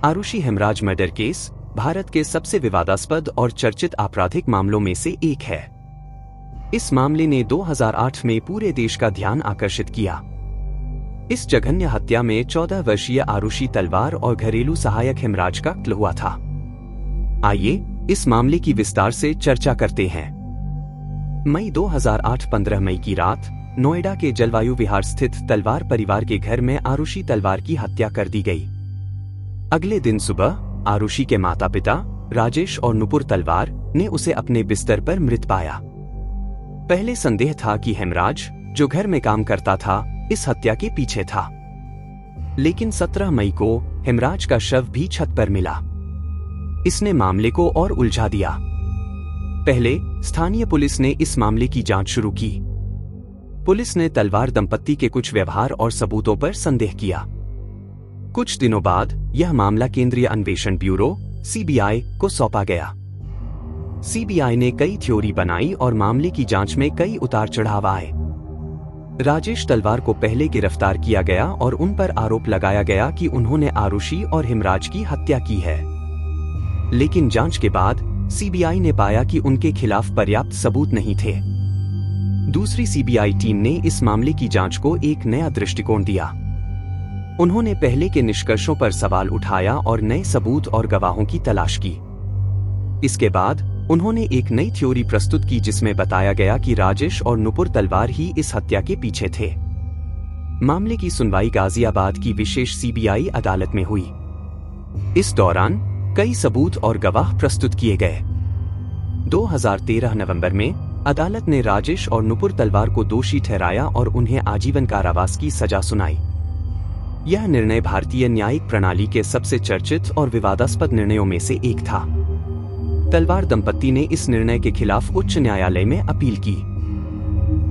Arushi Hemraj murder case Bharat के सबसे विवादास्पद और चर्चित आपराधिक मामलों में से एक है। इस मामले ने 2008 में पूरे देश का ध्यान आकर्षित किया। इस जघन्य हत्या में 14 वर्षीय आरुषि तलवार और घरेलू सहायक हेमराज का कत्ल हुआ था। आइए इस मामले की विस्तार से चर्चा करते हैं। मई 2008 15 मई की रात नोएडा के जलवायु विहार स्थित तलवार परिवार के घर में आरुषि तलवार की हत्या कर दी गई। अगले दिन सुबह आरुषि के माता पिता राजेश और नुपुर तलवार ने उसे अपने बिस्तर पर मृत पाया। पहले संदेह था कि हेमराज, जो घर में काम करता था, इस हत्या के पीछे था। लेकिन 17 मई को हेमराज का शव भी छत पर मिला। इसने मामले को और उलझा दिया। पहले स्थानीय पुलिस ने इस मामले की जांच शुरू की। पुलिस ने तलवार दंपत्ति के कुछ व्यवहार और सबूतों पर संदेह किया। कुछ दिनों बाद यह मामला केंद्रीय अन्वेषण ब्यूरो (सीबीआई) को सौंपा गया। सीबीआई ने कई थ्योरी बनाई और मामले की जांच में कई उतार चढ़ाव आए। राजेश तलवार को पहले गिरफ्तार किया गया और उन पर आरोप लगाया गया कि उन्होंने आरुषि और हेमराज की हत्या की है। लेकिन जांच के बाद सीबीआई ने पाया कि उनके खिलाफ पर्याप्त सबूत नहीं थे। दूसरी सीबीआई टीम ने इस मामले की जांच को एक नया दृष्टिकोण दिया। उन्होंने पहले के निष्कर्षों पर सवाल उठाया और नए सबूत और गवाहों की तलाश की। इसके बाद उन्होंने एक नई थ्योरी प्रस्तुत की जिसमें बताया गया कि राजेश और नुपुर तलवार ही इस हत्या के पीछे थे। मामले की सुनवाई गाजियाबाद की विशेष सीबीआई अदालत में हुई। इस दौरान कई सबूत और गवाह प्रस्तुत किए गए। 2013 नवंबर में अदालत ने राजेश और नुपुर तलवार को दोषी ठहराया और उन्हें आजीवन कारावास की सजा सुनाई। यह निर्णय भारतीय न्यायिक प्रणाली के सबसे चर्चित और विवादास्पद निर्णयों में से एक था। तलवार दंपत्ति ने इस निर्णय के खिलाफ उच्च न्यायालय में अपील की।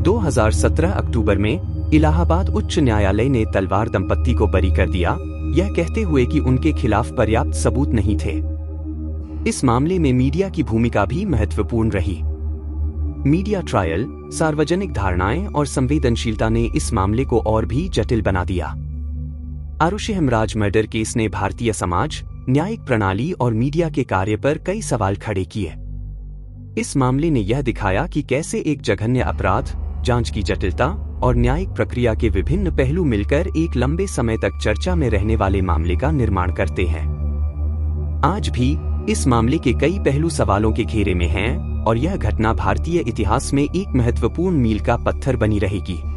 2017 अक्टूबर में इलाहाबाद उच्च न्यायालय ने तलवार दंपत्ति को बरी कर दिया, यह कहते हुए कि उनके खिलाफ पर्याप्त सबूत नहीं थे। इस मामले में मीडिया की भूमिका भी महत्वपूर्ण रही। मीडिया ट्रायल, सार्वजनिक धारणाएं और संवेदनशीलता ने इस मामले को और भी जटिल बना दिया। आरुषि हेमराज मर्डर केस ने भारतीय समाज, न्यायिक प्रणाली और मीडिया के कार्य पर कई सवाल खड़े किए। इस मामले ने यह दिखाया कि कैसे एक जघन्य अपराध, जांच की जटिलता और न्यायिक प्रक्रिया के विभिन्न पहलू मिलकर एक लंबे समय तक चर्चा में रहने वाले मामले का निर्माण करते हैं। आज भी इस मामले के कई पहलू सवालों के घेरे में हैं और यह घटना भारतीय इतिहास में एक महत्वपूर्ण मील का पत्थर बनी रहेगी।